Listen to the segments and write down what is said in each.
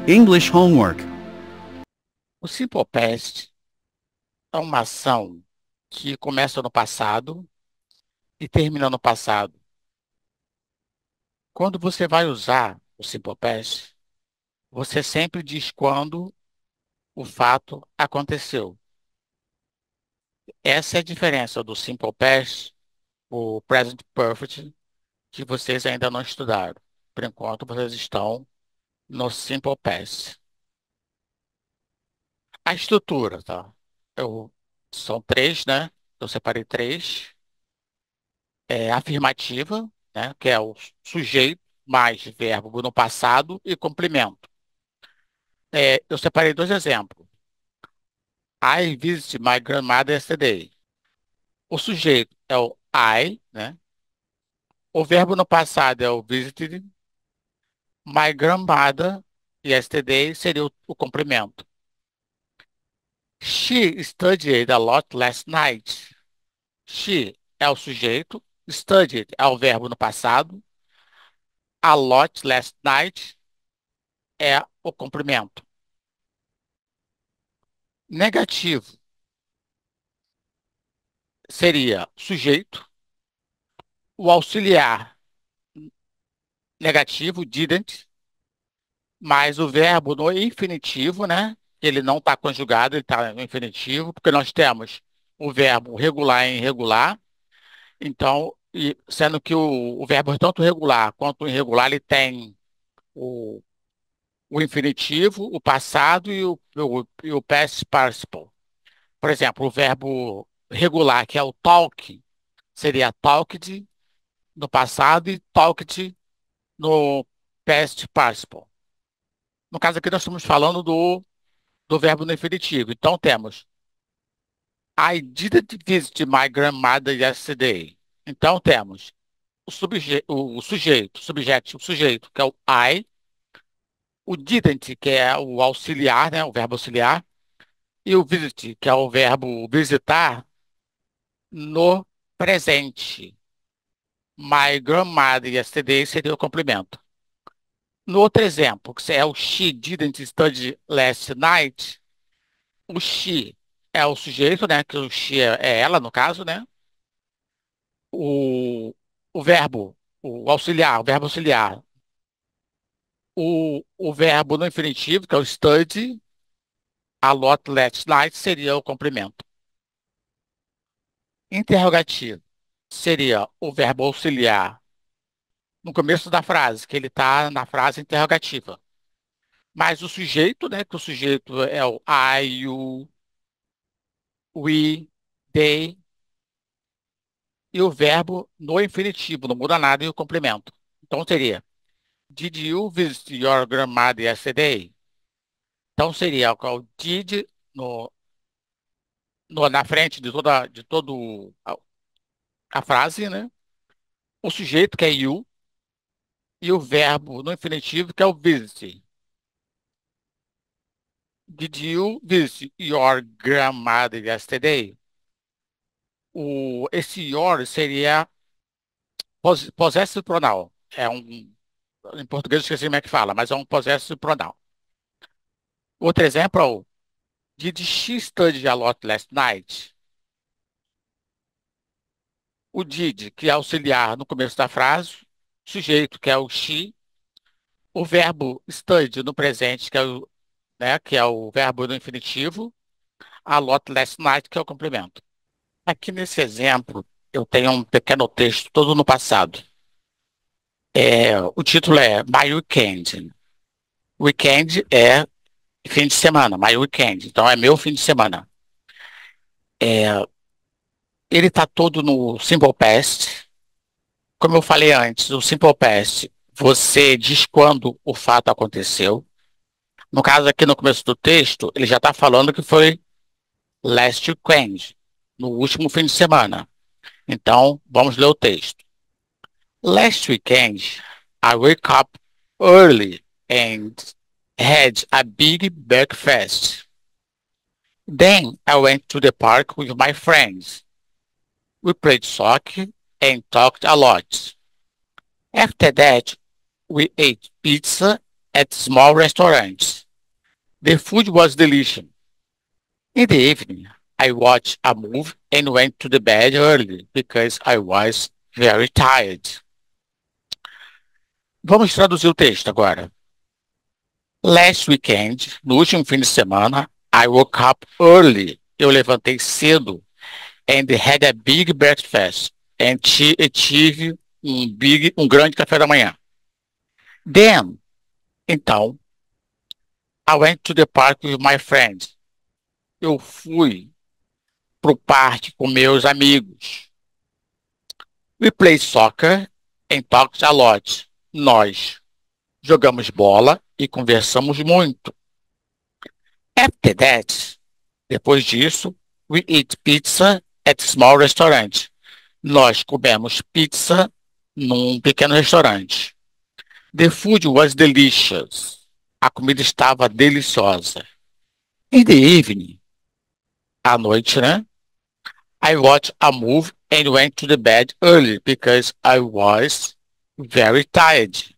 English homework. O Simple Past é uma ação que começa no passado e termina no passado. Quando você vai usar o Simple Past, você sempre diz quando o fato aconteceu. Essa é a diferença do Simple Past, o Present Perfect, que vocês ainda não estudaram. Por enquanto, vocês estão no Simple Past. A estrutura, tá? São três, né? Eu separei três. Afirmativa, né, que é o sujeito mais verbo no passado e complemento. Eu separei dois exemplos. I visited my grandmother yesterday. O sujeito é o I, né? O verbo no passado é o visited. My grandmother yesterday seria o complemento. She studied a lot last night. She é o sujeito. Studied é o verbo no passado. A lot last night é o complemento. Negativo seria sujeito, o auxiliar negativo, didn't, mais o verbo no infinitivo, né? Ele não está conjugado, ele está no infinitivo, porque nós temos o verbo regular e irregular. Então, sendo que o verbo tanto regular quanto irregular, ele tem o, o infinitivo, o passado e o past participle. Por exemplo, o verbo regular, que é o talk, seria talked no passado e talked no past participle. No caso aqui, nós estamos falando do verbo no infinitivo. Então, temos I didn't visit my grandmother yesterday. Então, temos o sujeito, que é o I, o didn't, que é o auxiliar, né, o verbo auxiliar, e o visit, que é o verbo visitar, no presente. My grandmother yesterday seria o complemento. No outro exemplo, que é o she didn't study last night, o she é o sujeito, né? Que o she é ela, no caso, né? O, o verbo, o verbo auxiliar. O verbo no infinitivo, que é o study, a lot last night, seria o complemento. Interrogativo seria o verbo auxiliar no começo da frase, que ele está na frase interrogativa. Mas o sujeito, né? Que o sujeito é o I, you, we, they, e o verbo no infinitivo, não muda nada, e o complemento. Então seria, Did you visit your grandmother yesterday? Então seria o did na frente de todo a frase, né? O sujeito, que é you, e o verbo no infinitivo, que é o visit. Did you visit your grandmother yesterday? Esse your seria possessive pronoun. Em português eu esqueci como é que fala, mas é um possessive pronoun. Outro exemplo é o Did she study a lot last night? O did, que é auxiliar no começo da frase, sujeito, que é o she, o verbo study no presente, que é o verbo no infinitivo, a lot last night, que é o complemento. Aqui nesse exemplo, eu tenho um pequeno texto todo no passado. O título é My Weekend. Weekend é fim de semana, my weekend. Então é meu fim de semana. É, ele está todo no Simple Past. Como eu falei antes, o Simple Past, você diz quando o fato aconteceu. No caso aqui no começo do texto, ele já está falando que foi last weekend, no último fim de semana. Então, vamos ler o texto. Last weekend, I wake up early and had a big breakfast. Then I went to the park with my friends. We played soccer and talked a lot. After that, we ate pizza at small restaurants. The food was delicious. In the evening, I watched a movie and went to the bed early because I was very tired. Vamos traduzir o texto agora. Last weekend, no último fim de semana, I woke up early. Eu levantei cedo and had a big breakfast. E tive um grande café da manhã. Then, então, I went to the park with my friends. Eu fui pro parque com meus amigos. We played soccer and talked a lot. Nós jogamos bola e conversamos muito. After that, depois disso, we eat pizza at small restaurant. Nós comemos pizza num pequeno restaurante. The food was delicious. A comida estava deliciosa. In the evening, à noite, né? I watched a movie and went to the bed early because I was very tired.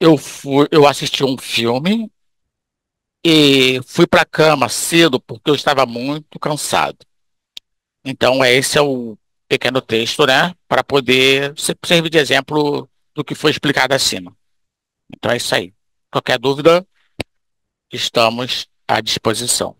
Eu assisti um filme e fui para a cama cedo porque eu estava muito cansado. Então, esse é o pequeno texto, né? Para poder servir de exemplo do que foi explicado acima. Então é isso aí. Qualquer dúvida, estamos à disposição.